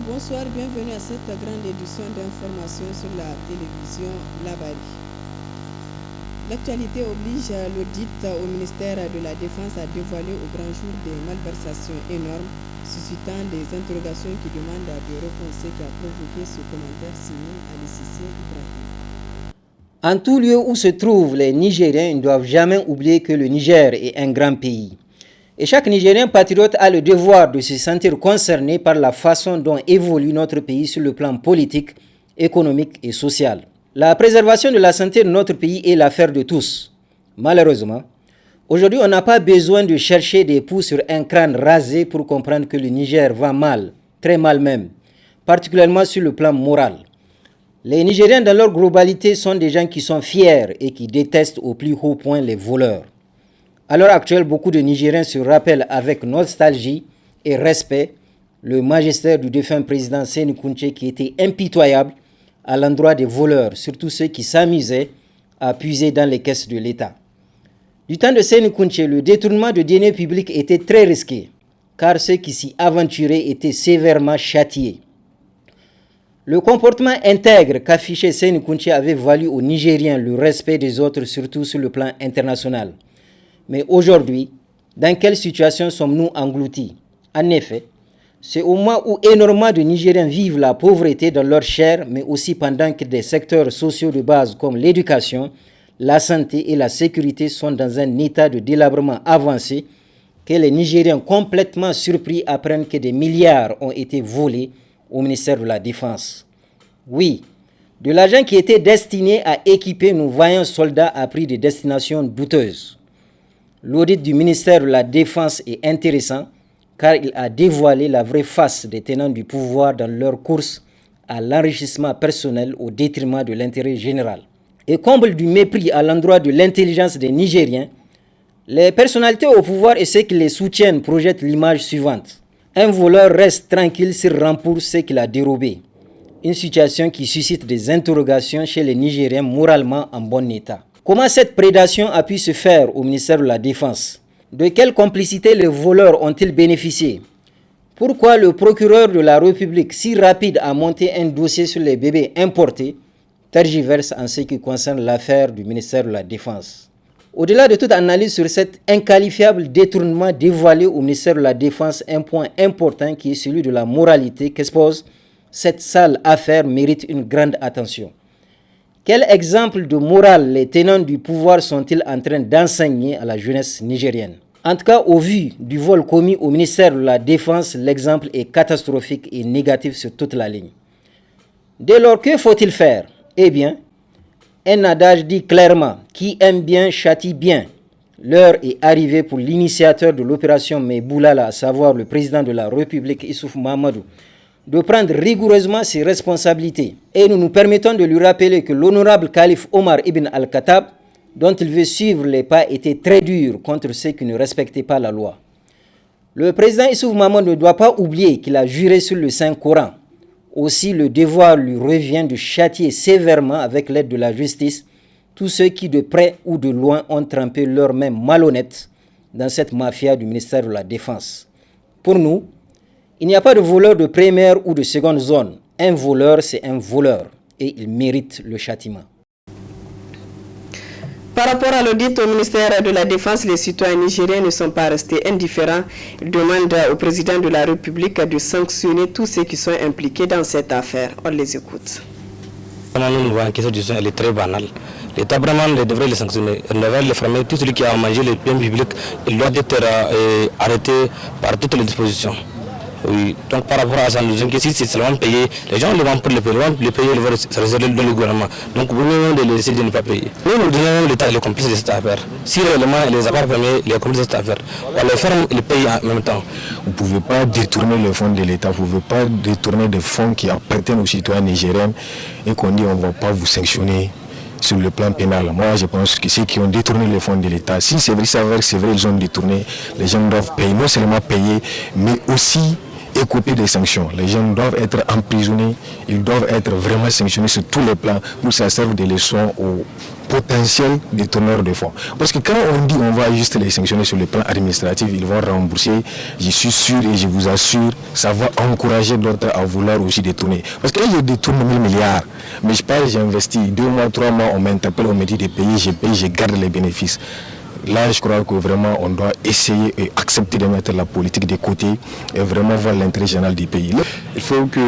bonsoir, bienvenue à cette grande édition d'information sur la télévision Labari. L'actualité oblige l'audit au ministère de la Défense à dévoiler au grand jour des malversations énormes, suscitant des interrogations qui demandent des réponses qui a provoqué ce commentaire signé Alicia Ibrahim. En tout lieu où se trouvent les Nigériens, ils ne doivent jamais oublier que le Niger est un grand pays. Et chaque Nigérien patriote a le devoir de se sentir concerné par la façon dont évolue notre pays sur le plan politique, économique et social. La préservation de la santé de notre pays est l'affaire de tous. Malheureusement, aujourd'hui, on n'a pas besoin de chercher des poux sur un crâne rasé pour comprendre que le Niger va mal, très mal même, particulièrement sur le plan moral. Les Nigériens dans leur globalité sont des gens qui sont fiers et qui détestent au plus haut point les voleurs. À l'heure actuelle, beaucoup de Nigériens se rappellent avec nostalgie et respect le magistère du défunt président Séni Kountché qui était impitoyable à l'endroit des voleurs, surtout ceux qui s'amusaient à puiser dans les caisses de l'État. Du temps de Séni Kountché, le détournement de deniers publics était très risqué, car ceux qui s'y aventuraient étaient sévèrement châtiés. Le comportement intègre qu'affichait Séni Kountché avait valu aux Nigériens le respect des autres, surtout sur le plan international. Mais aujourd'hui, dans quelle situation sommes-nous engloutis? En effet, c'est au moment où énormément de Nigériens vivent la pauvreté dans leur chair, mais aussi pendant que des secteurs sociaux de base comme l'éducation, la santé et la sécurité sont dans un état de délabrement avancé, que les Nigériens complètement surpris apprennent que des milliards ont été volés au ministère de la Défense. Oui, de l'argent qui était destiné à équiper nos vaillants soldats à prix de destinations douteuses. L'audit du ministère de la Défense est intéressant car il a dévoilé la vraie face des tenants du pouvoir dans leur course à l'enrichissement personnel au détriment de l'intérêt général. Et comble du mépris à l'endroit de l'intelligence des Nigériens, les personnalités au pouvoir et ceux qui les soutiennent projettent l'image suivante. Un voleur reste tranquille s'il rembourse ce qu'il a dérobé. Une situation qui suscite des interrogations chez les Nigériens moralement en bon état. Comment cette prédation a pu se faire au ministère de la Défense? De quelle complicité les voleurs ont-ils bénéficié? Pourquoi le procureur de la République, si rapide à monter un dossier sur les bébés importés, tergiverse en ce qui concerne l'affaire du ministère de la Défense? Au-delà de toute analyse sur cet inqualifiable détournement dévoilé au ministère de la Défense, un point important qui est celui de la moralité qu'expose cette sale affaire mérite une grande attention. Quel exemple de morale les tenants du pouvoir sont-ils en train d'enseigner à la jeunesse nigérienne? En tout cas, au vu du vol commis au ministère de la Défense, l'exemple est catastrophique et négatif sur toute la ligne. Dès lors, que faut-il faire? Eh bien, un adage dit clairement, qui aime bien châtie bien. L'heure est arrivée pour l'initiateur de l'opération Meboulala, à savoir le président de la République, Issouf Mahamadou, de prendre rigoureusement ses responsabilités. Et nous nous permettons de lui rappeler que l'honorable calife Omar ibn al-Khattab, dont il veut suivre les pas, était très dur contre ceux qui ne respectaient pas la loi. Le président Issouf Mahamadou ne doit pas oublier qu'il a juré sur le Saint-Coran. Aussi, le devoir lui revient de châtier sévèrement avec l'aide de la justice tous ceux qui, de près ou de loin, ont trempé leurs mains malhonnêtes dans cette mafia du ministère de la Défense. Pour nous, il n'y a pas de voleur de première ou de seconde zone. Un voleur, c'est un voleur et il mérite le châtiment. Par rapport à l'audit au ministère de la Défense, les citoyens nigériens ne sont pas restés indifférents. Ils demandent au président de la République de sanctionner tous ceux qui sont impliqués dans cette affaire. On les écoute. Nous voyons que cette décision elle est très banale. L'État vraiment devrait les sanctionner. Il devrait les fermer. Tout celui qui a mangé le bien public, il doit être arrêté par toutes les dispositions. Oui, donc par rapport à ça, nous disons que si c'est seulement payé, les gens le vont pour le payer, ils vont se réserver dans le gouvernement. Donc vous venez de laisser de ne pas payer. Nous disons que l'État est le complice de cette affaire. Si réellement il les a pas permis, il est complice de cette affaire. On les ferme, ils payent en même temps. Vous ne pouvez pas détourner les fonds de l'État, vous ne pouvez pas détourner des fonds qui appartiennent aux citoyens nigériens et qu'on dit on ne va pas vous sanctionner sur le plan pénal. Moi, je pense que ceux qui ont détourné les fonds de l'État, si c'est vrai, ils ont détourné, les gens doivent payer, non seulement payer, mais aussi écoper des sanctions. Les gens doivent être emprisonnés, ils doivent être vraiment sanctionnés sur tous les plans pour que ça serve de leçon potentiels détourneurs de fonds. Parce que quand on dit on va juste les sanctionner sur le plan administratif, ils vont rembourser, je suis sûr et je vous assure, ça va encourager d'autres à vouloir aussi détourner. Parce que là, je détourne 1000 milliards, mais je pars, j'investis 2 mois, 3 mois, on m'interpelle, on me dit de payer, je paye, je garde les bénéfices. Là, je crois que vraiment, on doit essayer et accepter de mettre la politique de côté et vraiment voir l'intérêt général du pays. Il faut que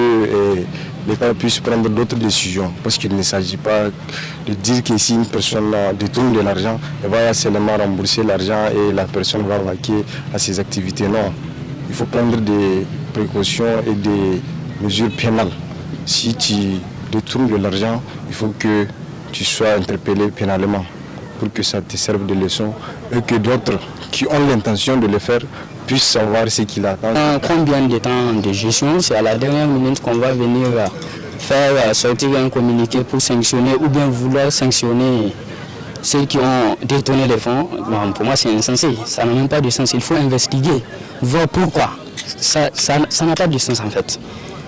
l'État puisse prendre d'autres décisions, parce qu'il ne s'agit pas de dire que si une personne détourne de l'argent, elle va seulement rembourser l'argent et la personne va vaquer à ses activités. Non, il faut prendre des précautions et des mesures pénales. Si tu détournes de l'argent, il faut que tu sois interpellé pénalement, pour que ça te serve de leçon et que d'autres qui ont l'intention de le faire puissent savoir ce qu'il attend. Combien de temps de gestion? C'est à la dernière minute qu'on va venir faire sortir un communiqué pour sanctionner ou bien vouloir sanctionner ceux qui ont détourné les fonds. Bon, pour moi, c'est insensé. Ça n'a même pas de sens. Il faut investiguer, voir pourquoi. Ça n'a pas de sens en fait.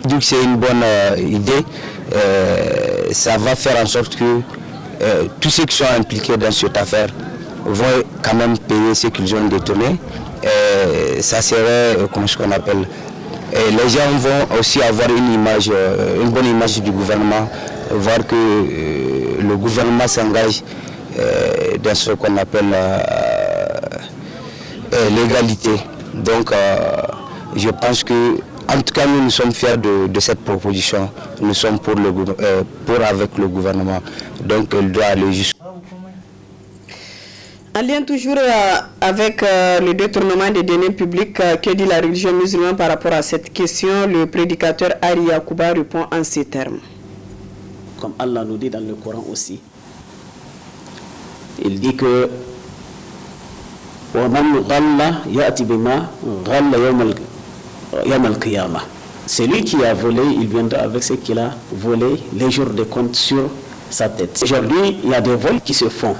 Donc c'est une bonne idée. Ça va faire en sorte que tous ceux qui sont impliqués dans cette affaire vont quand même payer ce qu'ils ont détourné. Ça serait, comment ce qu'on appelle, les gens vont aussi avoir une bonne image du gouvernement, voir que le gouvernement s'engage dans ce qu'on appelle l'égalité. Donc je pense que, en tout cas, nous sommes fiers de cette proposition. Nous sommes pour avec le gouvernement. Donc, il doit aller jusqu'au... En lien toujours avec le détournement des deniers publics, que dit la religion musulmane par rapport à cette question? Le prédicateur Ari Yacouba répond en ces termes. Comme Allah nous dit dans le Coran aussi, il dit que celui qui a volé, il viendra avec ce qu'il a volé les jours de compte sur sa tête. Aujourd'hui, il y a des vols qui se font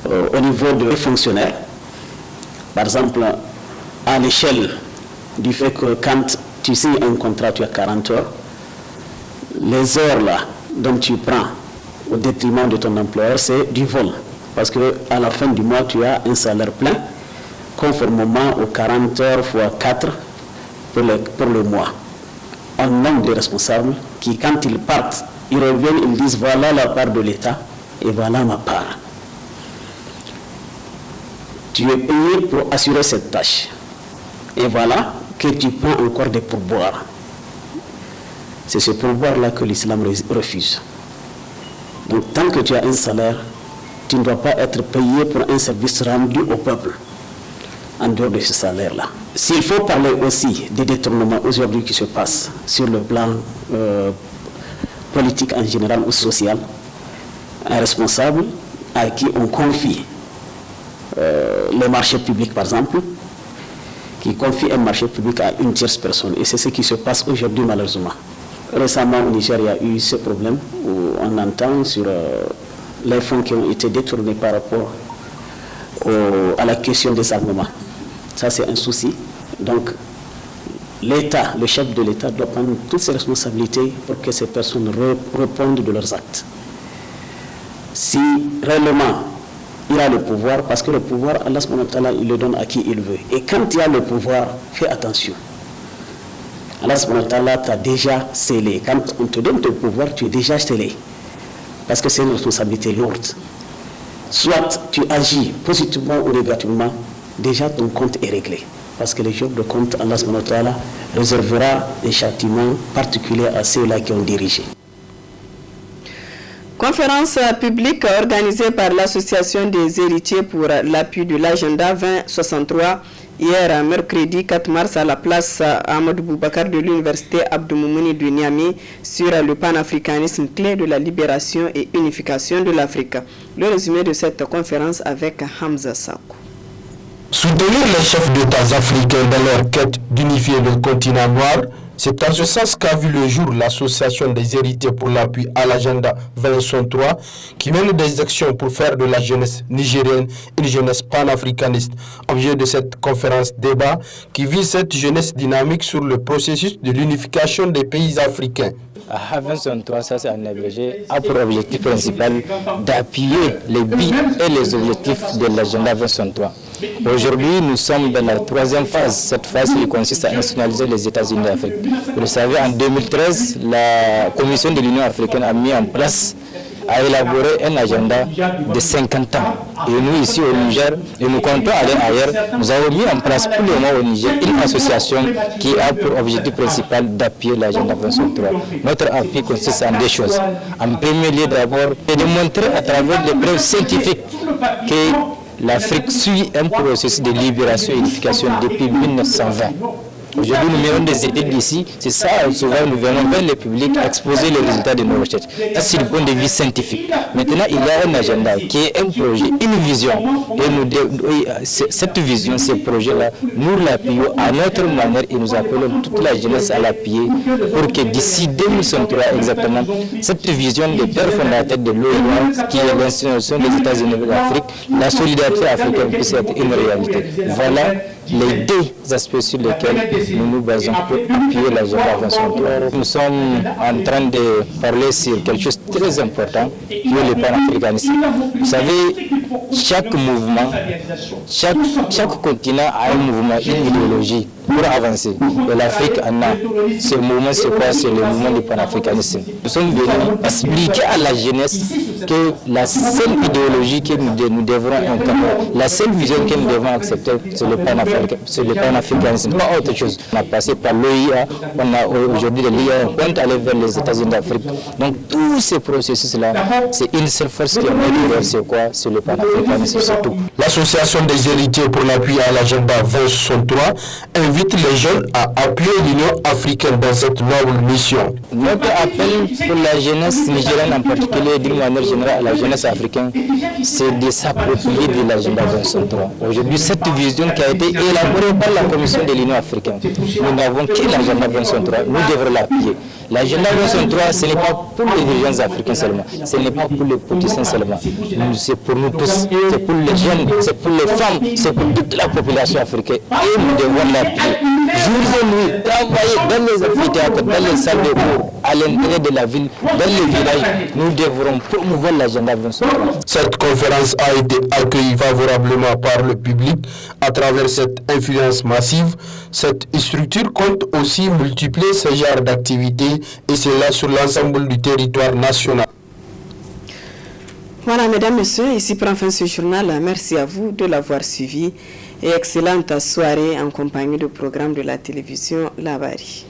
au niveau des fonctionnaires. Par exemple, à l'échelle du fait que quand tu signes un contrat, tu as 40 heures, les heures là dont tu prends au détriment de ton employeur, c'est du vol. Parce qu'à la fin du mois, tu as un salaire plein, conformément aux 40 heures fois 4 pour le mois. Un nombre de responsables qui, quand ils partent, ils reviennent, ils disent voilà la part de l'État et voilà ma part. Tu es payé pour assurer cette tâche. Et voilà que tu prends encore des pourboires. C'est ce pourboire-là que l'islam refuse. Donc tant que tu as un salaire, tu ne dois pas être payé pour un service rendu au peuple en dehors de ce salaire-là. S'il faut parler aussi des détournements aujourd'hui qui se passent sur le plan politique en général ou social, un responsable à qui on confie les marchés publics par exemple, qui confie un marché public à une tierce personne. Et c'est ce qui se passe aujourd'hui malheureusement. Récemment au Niger, il y a eu ce problème où on entend sur les fonds qui ont été détournés par rapport à la question des armements. Ça, c'est un souci. Donc, l'État, le chef de l'État doit prendre toutes ses responsabilités pour que ces personnes répondent de leurs actes. Si réellement il a le pouvoir, parce que le pouvoir, Allah subhanahu wa ta'ala, il le donne à qui il veut. Et quand il a le pouvoir, fais attention. Allah subhanahu wa ta'ala t'a déjà scellé. Quand on te donne le pouvoir, tu es déjà scellé. Parce que c'est une responsabilité lourde. Soit tu agis positivement ou négativement, déjà ton compte est réglé. Parce que le jour de compte, Allah subhanahu wa ta'ala réservera un châtiment particulier à ceux-là qui ont dirigé. Conférence publique organisée par l'Association des héritiers pour l'appui de l'agenda 2063 hier, mercredi 4 mars, à la place Ahmadou Boubacar de l'Université Abdou Moumouni de Niamey sur le panafricanisme, clé de la libération et unification de l'Afrique. Le résumé de cette conférence avec Hamza Sakou. Soutenir les chefs d'État africains dans leur quête d'unifier le continent noir, c'est en ce sens qu'a vu le jour l'Association des héritiers pour l'appui à l'agenda 2063 qui mène des actions pour faire de la jeunesse nigérienne une jeunesse panafricaniste. Objet de cette conférence débat qui vise cette jeunesse dynamique sur le processus de l'unification des pays africains. A23, ça c'est en abrégé, a pour objectif principal d'appuyer les buts et les objectifs de l'agenda 2063. Aujourd'hui, nous sommes dans la troisième phase. Cette phase qui consiste à nationaliser les États-Unis d'Afrique. Vous le savez, en 2013, la Commission de l'Union africaine a mis en place, a élaboré un agenda de 50 ans. Et nous, ici au Niger, et nous comptons aller ailleurs, nous avons mis en place pour le moment au Niger une association qui a pour objectif principal d'appuyer l'agenda 2063. Notre appui consiste en deux choses. En premier lieu d'abord, et de montrer à travers les preuves scientifiques que l'Afrique suit un processus de libération et d'édification depuis 1920. Aujourd'hui, nous menons des études ici, c'est ça, souvent nous venons vers le public exposer les résultats de nos recherches. Ça, c'est du point de vue scientifique. Maintenant, il y a un agenda qui est un projet, une vision. Et cette vision, ce projet-là, nous l'appuyons à notre manière et nous appelons toute la jeunesse à l'appuyer pour que d'ici 2063 exactement, cette vision des pères fondateurs de l'ONU, qui est l'institution des États-Unis d'Afrique, la solidarité africaine puisse être une réalité. Voilà les deux aspects sur lesquels nous nous basons pour appuyer l'agenda 2063. Nous sommes en train de parler sur quelque chose de très important, qui est le panafricanisme. Vous savez, chaque mouvement, chaque continent a un mouvement, une idéologie pour avancer. Et l'Afrique en a. Ce mouvement, c'est quoi? C'est le mouvement du panafricanisme. Nous sommes venus expliquer à la jeunesse que la seule idéologie que nous devrons incarner, la seule vision que nous devons accepter, c'est le panafricanisme, pas autre chose. On a passé par l'OIA, on a aujourd'hui de l'IA, on compte aller vers les États-Unis d'Afrique. Donc tous ces processus-là, c'est une seule force qui est c'est quoi? C'est le panafricanisme surtout. L'Association des héritiers pour l'appui à l'agenda 2063 invite les jeunes à appuyer l'Union africaine dans cette noble mission. Notre appel pour la jeunesse nigérienne en particulier, d'une manière générale à la jeunesse africaine, c'est de s'approprier de l'agenda 2063. Aujourd'hui, cette vision qui a été élaborée par la Commission de l'Union africaine, nous n'avons que l'agenda 2063, nous devrons l'appuyer. L'agenda 2063, ce n'est pas pour les dirigeants africains seulement, ce n'est pas pour les politiciens seulement, c'est pour nous tous, c'est pour les jeunes, c'est pour les femmes, c'est pour toute la population africaine et nous devons l'appuyer. Jour et nuit, travailler dans les amphithéâtres, dans les salles de cours, à l'intérieur de la ville, dans les villages, nous devrons promouvoir l'agenda 2063. Cette conférence a été accueillie favorablement par le public à travers cette influence massive. Cette structure compte aussi multiplier ce genre d'activités et cela sur l'ensemble du territoire national. Voilà, mesdames, messieurs, ici prend fin ce journal. Merci à vous de l'avoir suivi et excellente soirée en compagnie du programme de la télévision Labari.